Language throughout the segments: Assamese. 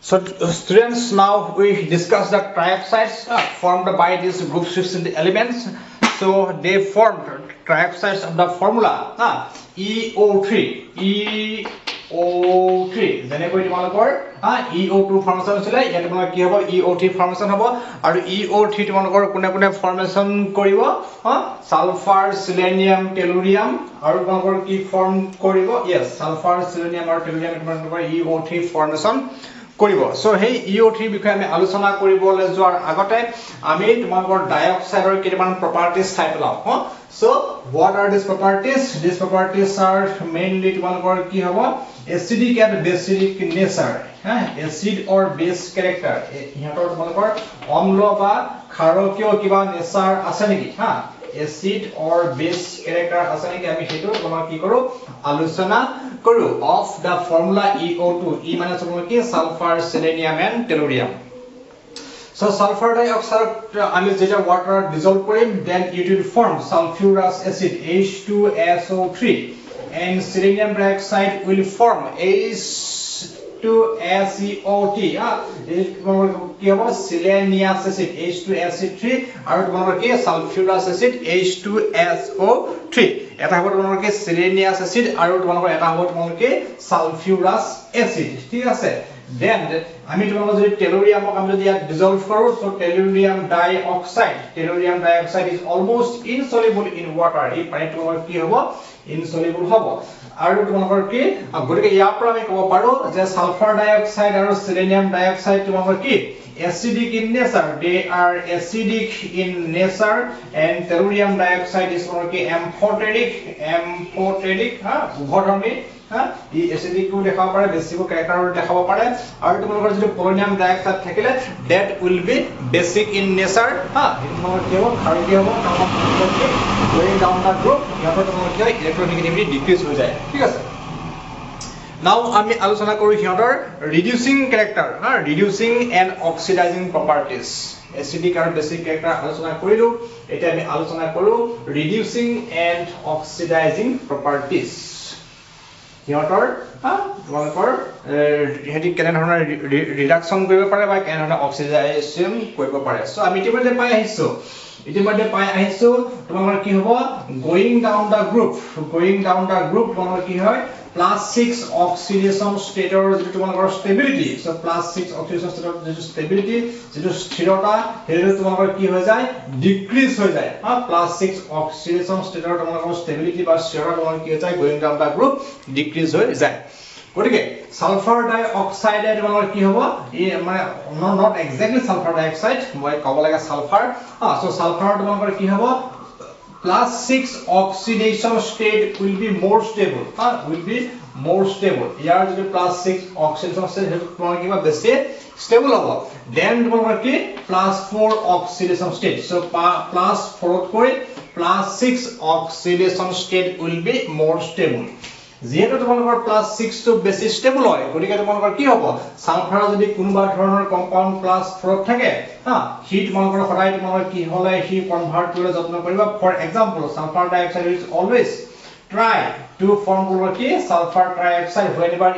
So students, now we discuss the trioxides formed by these group switched elements. So they formed trioxides of the formula EO3 যেনেকৈ তোমালোকৰ EO2 ফৰ্মেশন হৈছিলে ইয়াত তোমালোকৰ কি হ'ব EO3 ফৰ্মেশন হ'ব আৰু EO3 তোমালোকৰ কোনে কোনে ফৰ্মেশন কৰিব সালফাৰ সিলিনিয়াম টেলুৰিয়াম আৰু তোমালোকৰ কি ফৰ্ম কৰিব ইয়েস সালফাৰ সিলিনিয়াম আৰু টেলুৰিয়াম তোমালোকৰ EO3 ফৰ্মেশন কৰিব সো হেই EO3 বিষয়ে আমি আলোচনা কৰিবলৈ যোৱাৰ আগতে আমি তোমালোকৰ ডাইঅক্সাইডৰ কেইটামান প্ৰপাৰ্টিজ চাই পেলাও So what are these properties? These properties are mainly তোমালোকৰ কি হ'ব acidic and basic nature acid or base character ইহঁতৰ তোমালোকৰ অম্ল বা ক্ষাৰকীয় কিবা নেচাৰ আছে নেকি acid or base character আছে নেকি আমি হেতু তোমাক কি কৰো আলোচনা কৰো of the formula EO2 ই মানে তোমাৰ কি sulphur selenium and টেলুৰিয়াম So sulfur dioxide আমি যেটা water dissolve কৰিম then it will form sulfurous acid H2SO3 and selenium dioxide will form H2SeO3 কি হ'ব selenious acid H2SO3 আৰু তোমালোকৰ কি sulfurous acid H2SO3 এটা হ'ব তোমালোকৰ কি selenious acid আৰু তোমালোকৰ এটা হ'ব তোমালোকৰ কি sulfurous acid ঠিক আছে Then আমি তোমালোক যদি টেলুৰিয়ামক আমি যদি ইয়াত ডিসলভ কৰো so টেলুৰিয়াম dioxide is almost insoluble in water এই পানীত তোমালোকৰ কি হ'ব insoluble হ'ব আৰু তোমালোকৰ কি গতিকে ইয়াৰ পৰা আমি ক'ব পাৰো যে সালফাৰ ডাইঅক্সাইড আৰু সিলিনিয়াম ডাইঅক্সাইড তোমালোকৰ কি acidic in nature they are acidic in nature and tellurium dioxide is তোমালোকৰ কি amphoteric উভধৰ্মী ই acidic কো দেখাব পাৰে বেসিক ক্যাৰেক্টাৰ দেখাব পাৰে আৰু তোমালোকৰ যদি polonium dioxide থাকিলে that will be basic in nature তোমালোকৰ কি হ'ব ক্ষাৰকীয় হ'ব তোমালোকৰ কি going down the group ইয়াৰ তোমালোকৰ কি ইলেক্ট্ৰোনেগেটিভিটি ডিক্ৰিজ হৈ যায় ঠিক আছে Now আমি আলোচনা কৰো হিহঁতৰ reducing character reducing and oxidizing properties acidic আৰু basic character আলোচনা কৰিলো এতিয়া আমি আলোচনা কৰো reducing and oxidizing properties হিহঁতৰ তোমালোকৰ হেডি কেনে ধৰণৰ ৰিডাকচন কৰিব পাৰে বা কেনে ধৰণৰ অক্সিডাইজেশন কৰিব পাৰে সো আমি ইতিমধ্যে পাই আহিছো তোমালোকৰ কি হ'ব going down the group তোমালোকৰ কি হয় +6 oxidation state or তোমালোকৰ stability so +6 oxidation state যেটো stability যেটো স্থিৰতা হেটো তোমালোকৰ কি হৈ যায় ডিক্ৰিজ হৈ যায় +6 oxidation state or তোমালোকৰ stability বা স্থিৰতা তোমালোকৰ কি হৈ যায় going down the group decrease হৈ যায় গতিকে সালফাৰ ডাইঅক্সাইড তোমালোকৰ কি হ'ব ই মানে not exactly সালফাৰ ডাইঅক্সাইড মই ক'ব লাগে সালফাৰ so সালফাৰ তোমালোকৰ কি হ'ব +6 oxidation state will be more stable ইয়াৰ যদি +6 oxidation state হেতু তোমালোকৰ কিবা বেছি stable হ'ব then তোমালোকৰ কি +4 oxidation state so +4 কৈ +6 oxidation state will be more stable যেহেতু তোমালোকৰ +6 টো বেছি স্টেবল হয় গতিকে তোমালোকৰ কি হ'ব সালফাৰ যদি কোনোবা ধৰণৰ কম্পাউন্ড +4 থাকে হি তোমালোকৰ সদায় তোমালোকৰ কি হলে হি কনভাৰ্ট কৰিবলৈ যত্ন কৰিবা for example sulphur dioxide is always try to form sulfur trioxide whenever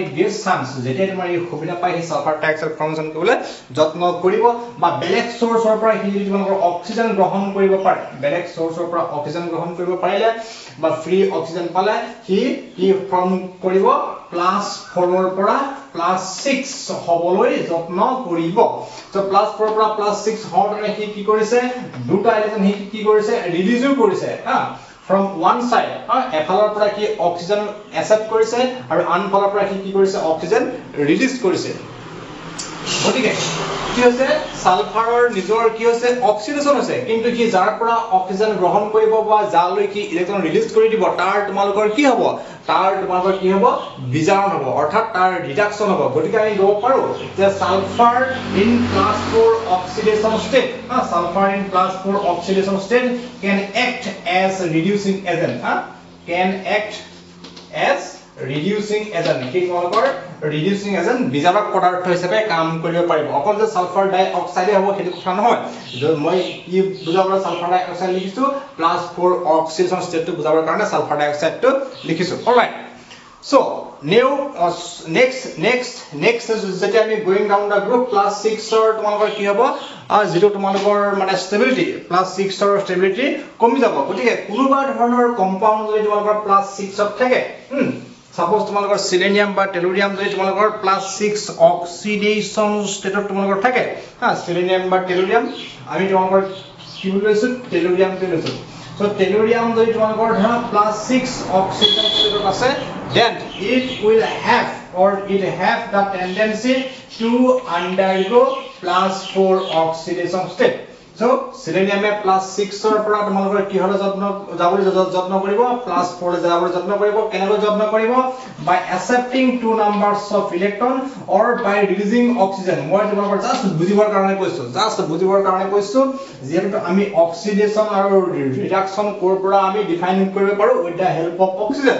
it gets chance যেতিয়া তোমাৰ এই সুবিধা পাই হি সালফাৰ ট্ৰাইঅক্সাইড ফৰ্মেশন কৰিবলৈ যত্ন কৰিব বা বেলেগ সোৰ্সৰ পৰা হি তোমালোকৰ অক্সিজেন গ্ৰহণ কৰিব পাৰে বেলেগ সোৰ্সৰ পৰা অক্সিজেন গ্ৰহণ কৰিব পাৰিলে বা ফ্ৰী অক্সিজেন পালে হি ফৰ্ম কৰিব +4 ৰ পৰা +6 হবলৈ যত্ন কৰিব so +4 ৰ পৰা +6 হওঁতে হি কি কৰিছে দুটা ইলেক্ট্ৰন হি কি কৰিছে ৰিলিজও কৰিছে from one side এফালৰ পৰা কি অক্সিজেন accept কৰিছে আৰু আনফালৰ পৰা কি কৰিছে অক্সিজেন ৰিলিজ কৰিছে গতিকে কি হৈছে সালফাৰৰ নিজৰ কি হৈছে অক্সিডেশন হৈছে কিন্তু কি যাৰ পৰা অক্সিজেন গ্ৰহণ কৰিব বা যালৈ কি ইলেক্ট্ৰন ৰিলিজ কৰি দিব তাৰ তোমালোকৰ কি হ'ব বিজাৰণ হ'ব অৰ্থাৎ তাৰ ৰিডাকচন হ'ব গতিকে আমি গব পাৰো যে sulphur in +4 oxidation state can act as reducing agent কি তোমালোকৰ reducing agent বিজাৰক পদাৰ্থ হিচাপে কাম কৰিব পাৰিব অকল যে সালফাৰ ডাইঅক্সাইড হ'ব হেতু কথা নহয় মই কি বুজাবলৈ সালফাৰ ডাইঅক্সাইড লিখিছো +4 oxidation state টো বুজাবৰ কাৰণে সালফাৰ ডাইঅক্সাইড টো লিখিছো অলৰাইট so new next যেতিয়া আমি going down the group plus 6 ৰ তোমালোকৰ কি হ'ব যেটো তোমালোকৰ মানে stability plus 6 ৰ stability কমি যাব গতিকে কোনোবা ধৰণৰ কম্পাউন্ড যদি তোমালোকৰ plus 6 ত থাকে suppose তোমালোকৰ selenium বা tellurium যদি তোমালোকৰ plus 6 oxidation state ত তোমালোকৰ থাকে selenium বা tellurium আমি তোমালোকৰ কি লৈছো tellurium টো লৈছো so tellurium যদি তোমালোকৰ ধৰা plus 6 oxidation state ত আছে then it will have or it have the tendency to undergo plus 4 oxidation state so selenium plus 6 ৰ পৰা তোমালোকৰ কি হল যত্ন কৰিব plus 4 ৰ যাবলৈ যত্ন কৰিব কেনেকৈ যত্ন কৰিব by accepting two numbers of electron or by releasing oxygen মই তোমালোকৰ জাস্ট বুজিবৰ কাৰণে কৈছো যেহেতু আমি অক্সিডেশন আৰু ৰিডাকশন কোৰ পৰা আমি ডিফাইন কৰিব পাৰো with the help of oxygen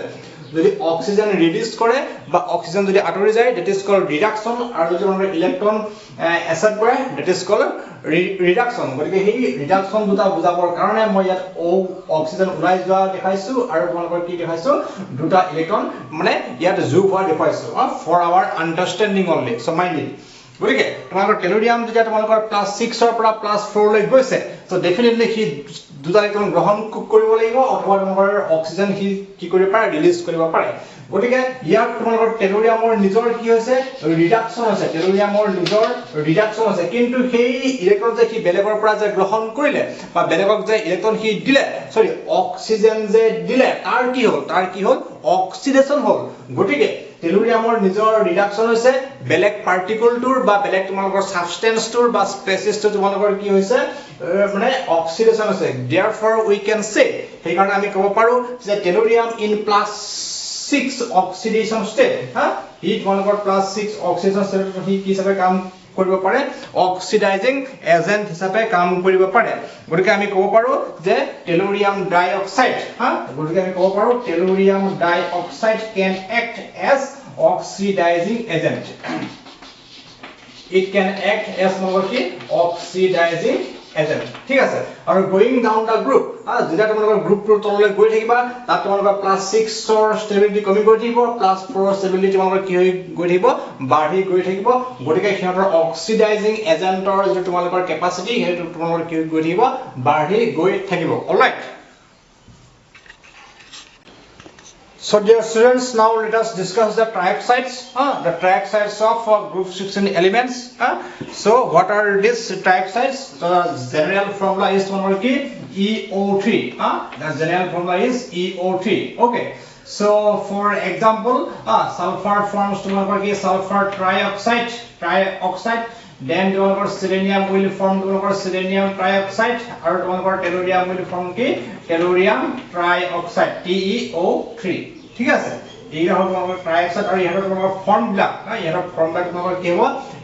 যদি অক্সিজেন ৰিলিজ কৰে বা অক্সিজেন যদি আঁতৰি যায় that is called reduction আৰু যদি আমৰা ইলেক্ট্ৰন এসেট কৰে that is called reduction গতিকে এই ৰিডাকশন দুটা বুজাবৰ কাৰণে মই ইয়াত অক্সিজেন ওলাই যোৱা দেখাইছো আৰু তোমালোকৰ কি দেখাইছো দুটা ইলেক্ট্ৰন মানে ইয়াত যোগ হোৱা দেখাইছো for our understanding only so mind it গতিকে তোমালোকৰ টেলুৰিয়াম যেতিয়া তোমালোকৰ plus 6 ৰ পৰা plus 4 লৈ গৈছে so definitely হি দুটা ইলেক্ট্ৰন গ্ৰহণ কৰিব লাগিব অথবা তোমালোকৰ অক্সিজেন হি কি কৰিব পাৰে ৰিলিজ কৰিব পাৰে গতিকে ইয়াত তোমালোকৰ টেলুৰিয়ামৰ নিজৰ কি হৈছে ৰিডাকশন হৈছে টেলুৰিয়ামৰ নিজৰ ৰিডাকশন হৈছে কিন্তু সেই ইলেক্ট্ৰন যে কি বেলেগৰ পৰা যে গ্ৰহণ কৰিলে বা বেলেগক যে ইলেক্ট্ৰন হি দিলে সৰি অক্সিজেন যে দিলে তাৰ কি হ'ল অক্সিডেশন হ'ল গতিকে টেলুৰিয়ামৰ নিজৰ ৰিডাকশন হৈছে বেলেগ পাৰ্টিকলটোৰ বা বেলেগ তোমালোকৰ সাবস্টেন্সটোৰ বা স্পেচিছটো তোমালোকৰ কি হৈছে মানে অক্সিডেশন হৈছে therefore we can say সেই কাৰণে আমি ক'ব পাৰো যে টেলুৰিয়াম in plus 6 oxidation state হি তোমালোকৰ plus 6 oxidation state হি কি হিচাপে কাম কৰিব পাৰে অক্সিডাইজিং এজেন্ট হিচাপে কাম কৰিব পাৰে গতিকে আমি ক'ব পাৰো যে টেলুৰিয়াম ডাইঅক্সাইড গতিকে আমি ক'ব পাৰো টেলুৰিয়াম dioxide can act as oxidizing agent it can act as oxidizing agent ঠিক আছে আৰু going down the group যেতিয়া তোমালোকৰ গ্ৰুপটোৰ তললৈ গৈ থাকিবা তাত তোমালোকৰ plus 6 ৰ ষ্টেবিলিটি কমি গৈ থাকিব plus 4 ৰ ষ্টেবিলিটি তোমালোকৰ কি হৈ গৈ থাকিব বাঢ়ি গৈ থাকিব গতিকে সিহঁতৰ অক্সিডাইজিং এজেন্টৰ যে তোমালোকৰ কেপাসিটি হেতু তোমালোকৰ কি হৈ গৈ থাকিব বাঢ়ি গৈ থাকিব alright So dear students, now let us discuss the trioxides of group 16 elements. So what are these trioxides? The general formula is EO3. The general formula is EO3. Okay. So for example, sulfur forms sulfur trioxide. Then selenium will form selenium trioxide or tellurium will form tellurium trioxide TeO3 ঠিক আছে এইটা হল তোমালোকৰ ট্ৰাইঅক্সাইড আৰু ইহঁতৰ তোমালোকৰ ফৰ্মবিলাক ইহঁতৰ ফৰ্মবিলাক তোমালোকৰ কি হ'ব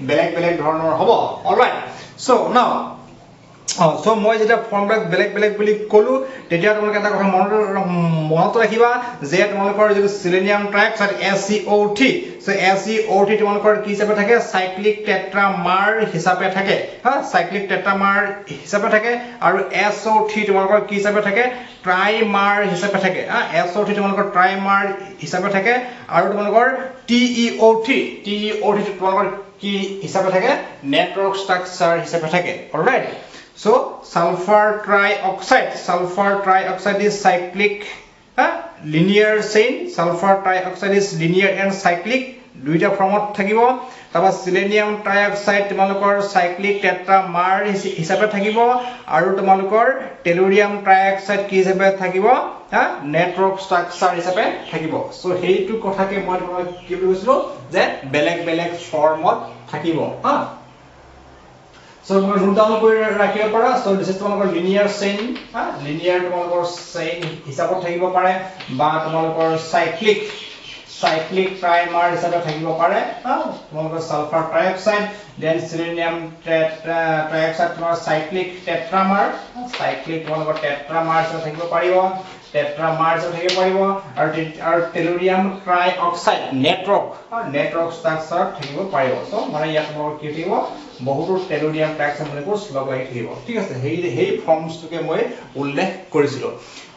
বেলেগ ধৰণৰ হ'ব অলৰাইট সো নাও সো মই যেতিয়া ফৰ্মবিলাক বেলেগ বুলি ক'লো তেতিয়া তোমালোকে এটা কথা মনত ৰাখিবা যে তোমালোকৰ যে selenium trioxide SeO3 so SeO3 তোমালোকৰ কি হিচাপে থাকে সাইক্লিক টেট্ৰামাৰ হিচাপে থাকে সাইক্লিক টেট্ৰামাৰ হিচাপে থাকে আৰু SO3 তোমালোকৰ কি হিচাপে থাকে ট্ৰাইমাৰ হিচাপে থাকে SO3 তোমালোকৰ ট্ৰাইমাৰ হিচাপে থাকে আৰু তোমালোকৰ TeO3 তোমালোকৰ কি হিচাপে থাকে নেটৱৰ্ক ষ্ট্ৰাকচাৰ হিচাপে থাকে alright So sulfur trioxide is cyclic linear chain sulfur trioxide is linear and cyclic দুইটা ফৰ্মত থাকিব তাবা selenium trioxide তোমালোকৰ cyclic tetramer হিচাপে থাকিব আৰু তোমালোকৰ tellurium trioxide কি হিচাপে থাকিব নেটৱৰ্ক ষ্ট্ৰাকচাৰ হিচাপে থাকিব সো হেইটো কথাকে মই তোমাক কি কৈছিলো যে বেলেগ ফৰ্মত থাকিব So we note down কৰি ৰাখিব পাৰা so this is তোমালোকৰ linear chain linear তোমালোকৰ chain হিচাপত থাকিব পাৰে বা তোমালোকৰ cyclic trimer হিচাপে থাকিব পাৰে তোমালোকৰ sulfur trioxide then selenium trioxide তোমালোকৰ cyclic tetramer তোমালোকৰ tetramer হিচাপে থাকিব পাৰিব টেট্ৰামাৰ্জ থাকিব পাৰিব আৰু টেলুৰিয়াম ট্ৰাইঅক্সাইড নেটৱৰ্ক ষ্ট্ৰাকচাৰ থাকিব পাৰিব সো মানে ইয়াত তোমালোকৰ কি থাকিব বহুতো টেলুৰিয়াম ট্ৰাইঅক্সাইড মলিকিউলছ লগ লাগি থাকিব ঠিক আছে সেই ফৰ্মছটোকে মই উল্লেখ কৰিছিলো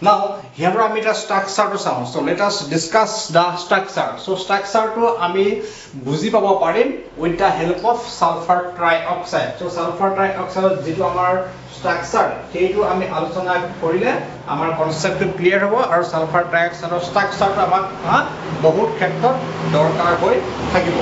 নাও হিয়াৰ আমি এটা ষ্ট্ৰাকচাৰটো চাওঁ so let us discuss the structure so ষ্ট্ৰাকচাৰটো আমি বুজি পাব পাৰিম with the help of sulphur trioxide so sulphur trioxide যেটো আমাৰ ষ্ট্ৰাকচাৰ সেইটো আমি আলোচনা কৰিলে আমাৰ কনসেপ্টটো ক্লিয়াৰ হ'ব আৰু সালফাৰ ট্ৰাইঅক্সাইডৰ ষ্ট্ৰাকচাৰটো আমাক বহুত ক্ষেত্ৰত দৰকাৰ হৈ থাকিব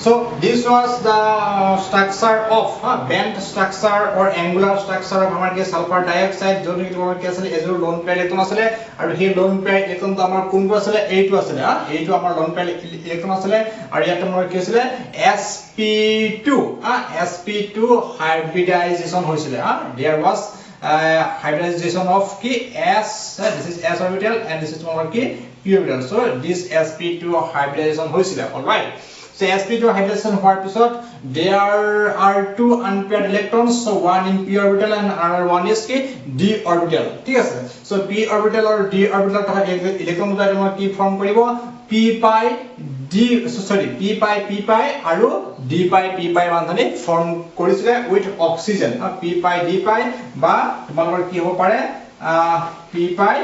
So this was the structure of bent structure or angular structure of our sulfur dioxide जो कि तुम्हारे क्या असले एजो lone pair electron असले और ये lone pair electron तो हमारा कौन को असले A2 असले A2 हमारा lone pair electron असले और ये तुम्हारे क्या असले sp2 hybridization होइसले there was hybridization of key s this is s orbital and this is तुम्हारा की p orbital so this sp2 hybridization होइसले all right So sp2 hybridization होৱাৰ পিছত there are two unpaired electrons so one in p orbital and another one is কি d orbital ঠিক আছে so p orbital আৰু d orbital থকা ইলেক্ট্ৰন দুটা তোমাৰ কি ফৰ্ম কৰিব p pi আৰু d pi বান্ধনী ফৰ্ম কৰিছিলে with oxygen p pi d pi বা তোমালোকৰ কি হ'ব পাৰে p pi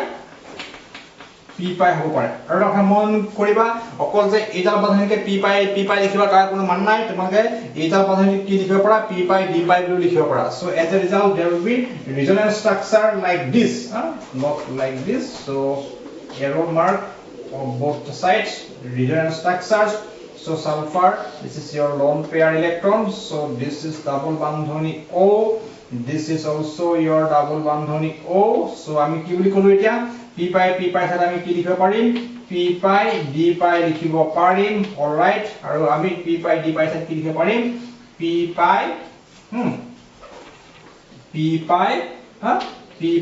হ'ব পাৰে আৰু এটা মন কৰিবা অকল যে এইডাল বান্ধনীকে p pi লিখিবা তাৰ কোনো মান নাই তোমাকে এইডাল বান্ধনী কি লিখিব পাৰা p pi d pi বুলি লিখিব পাৰা so as a result there will be resonance structure like this not like this so arrow mark on both the sides resonance structures so sulfur this is your lone pair electron so this is double bandhoni O this is also your double bandhoni O so আমি কি বুলি কলো এতিয়া p pi সাথে আমি কি লিখিব পাৰিম p pi d pi লিখিব পাৰিম all right আৰু আমি p pi d pi সাথে কি লিখিব পাৰিম p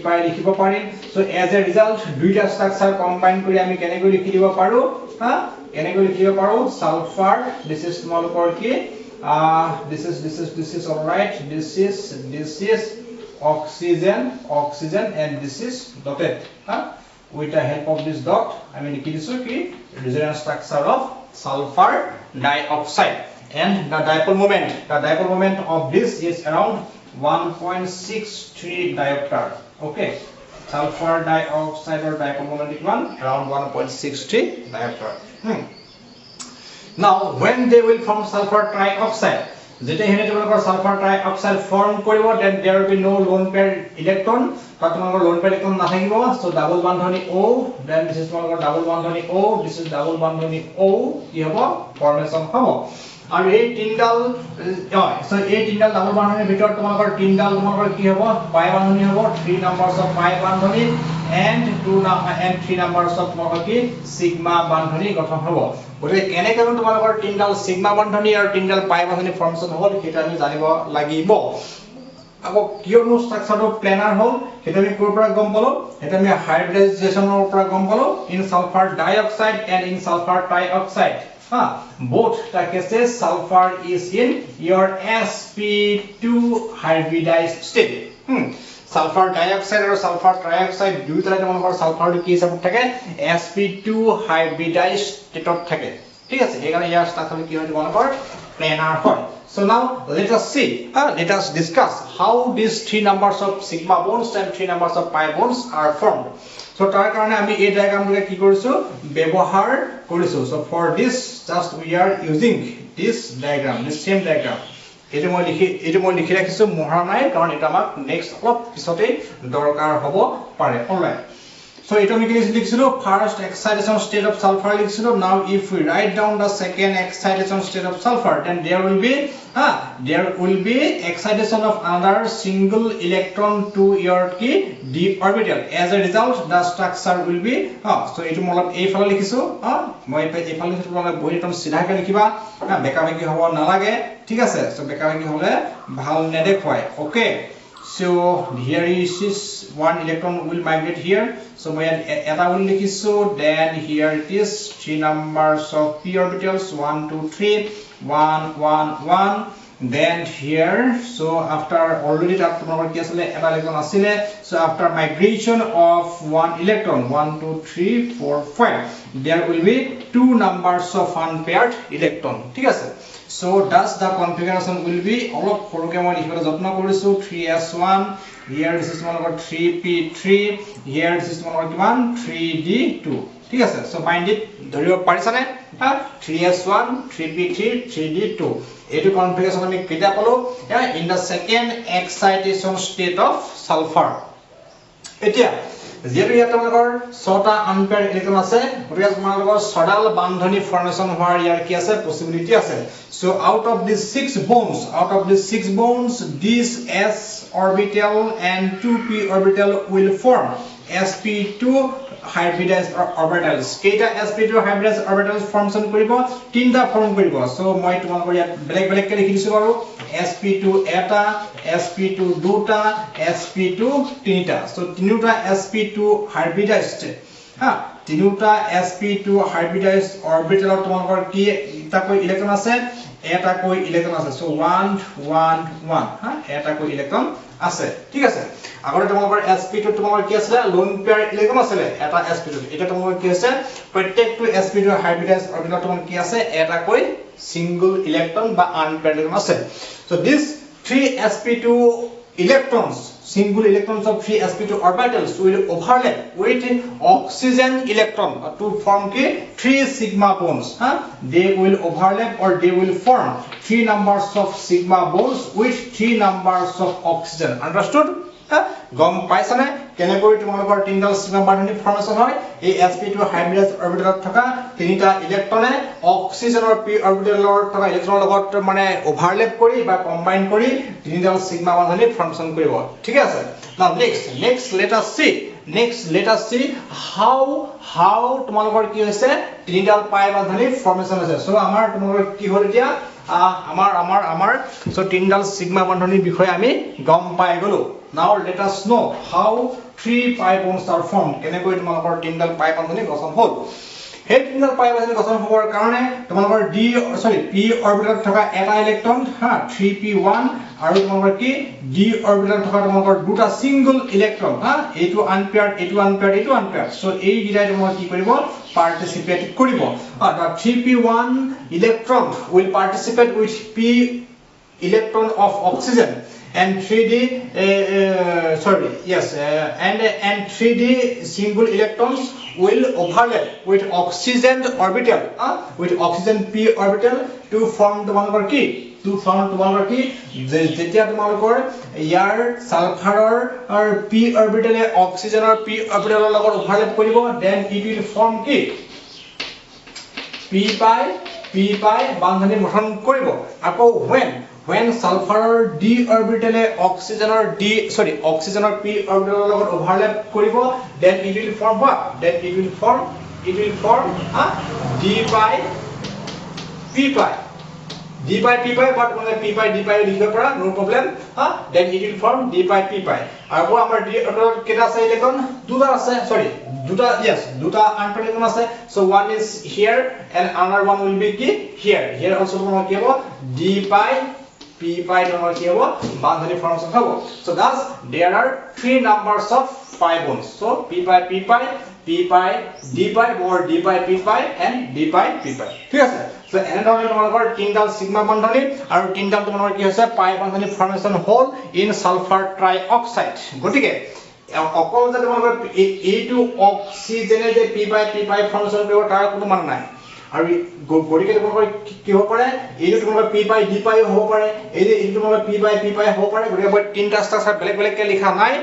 pi লিখিব পাৰিম so as a result দুইটা স্ট্ৰাকচাৰ কম্বাইন কৰি আমি কেনেকৈ লিখি দিব পাৰো কেনেকৈ লিখিব পাৰো সালফাৰ this is তোমালোকৰ কি this is all right this is oxygen and this is dotted with the help of this dot I mean ki resonance structure of sulfur dioxide and the dipole moment of this is around 1.63 diopter okay sulfur dioxide or dipole moment is around 1.63 diopter now when they will form sulfur trioxide যেটা হেনে তোমালোকৰ সালফাৰ ট্ৰাইঅক্সাইড ফৰ্ম কৰিব then there will be no lone pair electron বা তোমালোকৰ lone pair electron নাথাকিব so ডাবল বান্ধনী O then this is তোমালোকৰ ডাবল বান্ধনী O this is ডাবল বান্ধনী O কি হ'ব ফৰ্মেশন হ'ব আৰু এই তিনডাল so এই তিনডাল ডাবল বান্ধনীৰ ভিতৰত তোমালোকৰ তিনডাল তোমালোকৰ কি হ'ব পাই বান্ধনী হ'ব 3 numbers of পাই বান্ধনী and 3 numbers of তোমালোকৰ কি সিগমা বান্ধনী গঠন হ'ব গতিকে কেনেকৈ তোমালোকৰ তিনডাল সিগমা বান্ধনী আৰু তিনডাল পাই বান্ধনী ফৰ্মেশন হ'ল এটা আমি জানিব লাগিব আকৌ কিয়নো স্ট্ৰাকচাৰটো প্লেনাৰ হ'ল এটা আমি ক'ৰ পৰা গম পালো এটা আমি হাইব্ৰিডাইজেচনৰ পৰা গম পালো in sulphur dioxide and in sulphur trioxide both the cases sulfur is in your sp2 hybridized state sulfur dioxide or sulfur trioxide দুইটা তোমালোকৰ সালফাৰটো কি হিচাপত থাকে sp2 hybridized state থাকে ঠিক আছে এখানে ইয়াৰ স্ট্ৰাকচাৰ কি হয় তোমালোকৰ প্লেনাৰ হয় so now let us see let us discuss how these three numbers of sigma bonds and three numbers of pi bonds are formed so তাৰ কাৰণে আমি এই ডায়াগ্ৰামটো কি কৰিছো ব্যৱহাৰ কৰিছো so for this just we are using this diagram this same diagram এটো মই লিখি ৰাখিছো মহা নাই কাৰণ এটা আমাক নেক্সট অলপ পিছতে দৰকাৰ হ'ব পাৰে অলৰাইট so এটো আমি কি লিখিছিলো first excitation state of sulfur লিখিছিলো now if we write down the second excitation state of sulfur then there will be excitation of another single electron to your key d orbital as a result the structure will be so এটো মই এই ফালে লিখিছো মই এই ফালে লিখিছো মানে বহিতম সিধাকে লিখিবা বেকাবেকি হ'ব নালাগে ঠিক আছে so বেকাবেকি হলে ভাল নেদেখুৱায় okay So here is this one electron will migrate here. So my eta will like so. Then here it is 3 numbers of p orbitals 1 2 3 1 1 1. Then here, so after already that electron asile, so after migration of one electron 1 2 3 4 5, there will be 2 numbers of unpaired electron. ঠিক আছে. So thus the configuration will be all of program jotna korisu 3s1. Here this is one about 3p3. Here this is one about 3d2. ঠিক আছে. So find it ধৰিব পাৰিছানে? 3s1 3p3 3d2. এইটো কনফিগাৰেচন আমি কেতিয়া পালো? In the second excitation state of sulfur. এতিয়া যেহেতু ইয়াত তোমালোকৰ 6টা আনপেয়াৰ ইলেক্ট্ৰন আছে, গতিকে তোমালোকৰ 6ডাল বান্ধনী ফৰ্মেশন হোৱাৰ ইয়াৰ কি আছে পসিবিলিটি আছে। So out of these 6 bonds this s orbital and 2p orbital will form sp2 hybridized orbitals. কেইটা sp2 hybridized orbitals formation কৰিব? তিনটা ফৰ্ম কৰিব। So মই তোমালোকৰ ইয়াত বেলেগ কে লিখি দিছো বাৰু। sp2 এটা, sp2 দুটা, sp2 তিনিটা। So তিনিটা sp2 hybridized তিনিটা sp2 hybridized orbital তোমালোকৰ কি এটা কৈ ইলেক্ট্ৰন আছে, এটা কৈ ইলেক্ট্ৰন আছে। So 1 1 1 এটা কৈ ইলেক্ট্ৰন আছে। ঠিক আছে। আগতে তোমালোকৰ sp2 তোমালোকৰ কি আছিল? লোন পেয়াৰ ইলেক্ট্ৰন আছিল এটা sp2। এটা তোমালোকৰ কি আছে? প্ৰত্যেকটো sp2 হাইব্ৰিডাইজ অৰবিটাল তোমালোকৰ কি আছে? এটা কৈ সিঙ্গল ইলেক্ট্ৰন বা আনপেয়াৰ্ড ইলেক্ট্ৰন আছে। So these 3 sp2 electrons, single electrons of 3 sp2 orbitals will overlap with oxygen electron to form 3 sigma bonds. They will overlap or they will form 3 numbers of sigma bonds with 3 numbers of oxygen. Understood? গম পাইছানে কেনেকৈ তোমালোকৰ তিনডাল সিগমা বান্ধনী ফৰ্মেশন হয়? এই sp2 হাইব্ৰিডাইজ অৰবিটালত থকা তিনিটা ইলেক্ট্ৰনে অক্সিজেনৰ p অৰবিটালৰ থকা ইলেক্ট্ৰনৰ লগত মানে ওভাৰলেপ কৰি বা কম্বাইন কৰি তিনিডাল সিগমা বান্ধনী ফৰ্মেশন কৰিব। ঠিক আছে। Now next let us see how তোমালোকৰ কি হৈছে তিনিডাল পাই বান্ধনী ফৰ্মেশন হৈছে। সো আমাৰ তোমালোকৰ কি হ'ল এতিয়া আমাৰ সো তিনিডাল সিগমা বান্ধনীৰ বিষয়ে আমি গম পাই গলো। Now let us know how 3 pi bonds are formed. কেনেকৈ তোমালোকৰ তিনিডাল পাই বান্ধনী গঠন হ'ল। এই তিনিডাল পাই বান্ধনী গঠন হোৱাৰ কাৰণে তোমালোকৰ p অৰবিটালত থকা এটা ইলেক্ট্ৰন 3p1 আৰু তোমালোকৰ কি d অৰবিটালত থকা তোমালোকৰ দুটা সিঙ্গল ইলেক্ট্ৰন এইটো আনপেয়াৰ্ড। সো এই গিটাই তোমালোকৰ কি কৰিব? পাৰ্টিসিপেট কৰিব। The 3p1 electron will participate with p electron of oxygen and 3d and 3d single electrons will overlap with oxygen orbital with oxygen p orbital to form তোমালোকৰ কি যেতিয়া তোমালোকৰ ইয়াৰ সালফাৰৰ p অৰবিটালে অক্সিজেনৰ p অৰবিটালৰ লগত ওভাৰলেপ কৰিব, then it will form কি p pi বান্ধনী গঠন কৰিব। আকৌ when sulfur d orbitale oxygener p orbital লগত overlap কৰিব, then it will form what? Then it will form d pi p pi but মানে p pi d pi লিখিব পৰা no problem। then it will form d pi p pi। আৰু আমাৰ d orbital কেটা আছে ইলেক্ট্ৰন? দুটা আছে, দুটা আনপেয়াৰ্ড ইলেক্ট্ৰন আছে। So one is here and another one will be here also তোমালোকৰ কি হ'ব? d pi p pi তোমালোকৰ কি হ'ব? বান্ধনী ফৰ্মেশন হ'ব। So thus there are 3 numbers of pi bonds. So p pi d pi or d pi p pi and d pi p pi। ঠিক আছে। So এনেধৰণে তোমালোকৰ তিনডাল সিগমা বান্ধনী আৰু তিনডাল তোমালোকৰ কি হৈছে পাই বান্ধনী ফৰ্মেশন হ'ল ইন সালফাৰ ট্ৰাইঅক্সাইড। গতিকে অকল যে তোমালোকৰ এইটো অক্সিজেনে যে p pi ফৰ্মেশন কৰিব তাৰ কোনো মানে নাই। আৰু গতিকে তোমালোকৰ কি হ'ব পাৰে? এইটো তোমালোকৰ p pi d pi হ'ব পাৰে, এইটো তোমালোকৰ p pi হ'ব পাৰে। গতিকে মই তিনটা ষ্ট্ৰাকচাৰ বেলেগ কে লিখা নাই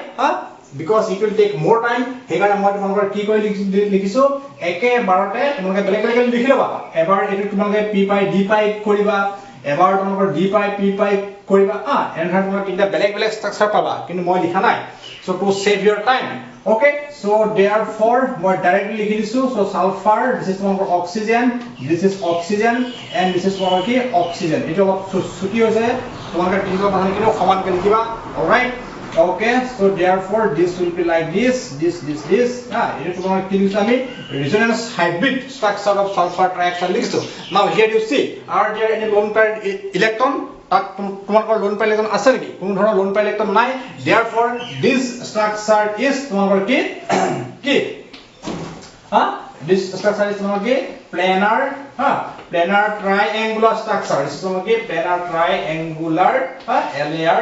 because it will take more time। সেইকাৰণে মই তোমালোকৰ কি কৰি লিখিছো একেবাৰতে তোমালোকে বেলেগ লিখি লবা। এবাৰ এইটো তোমালোকে p pi d pi কৰিবা, এবাৰ তোমালোকৰ d pi p pi কৰিবা। এনেধৰণে তোমালোকে তিনটা বেলেগ ষ্ট্ৰাকচাৰ পাবা, কিন্তু মই লিখা নাই। So to save your time, okay, so therefore মই ডাইৰেক্টলি লিখি দিছো। So sulfur, this is তোমালোকৰ oxygen, this is oxygen and this is তোমালোকৰ কি oxygen। এইটো অলপ ছুটি হৈছে, তোমালোকে তিনিটা বান্ধনী কিন্তু সমানকৈ লিখিবা। Alright. Okay, so therefore this will be like this. It is going to give me resonance hybrid structure of sulfur triaxide lixiso. Now here you see, are there any lone pair electron? তোমালোকৰ lone pair electron আছে নেকি? কোনো ধৰণৰ lone pair electron নাই. Therefore this structure is তোমালোকৰ কি? This structure is তোমালোকৰ planar, planar triangular structure. This is তোমালোকৰ planar triangular, LAR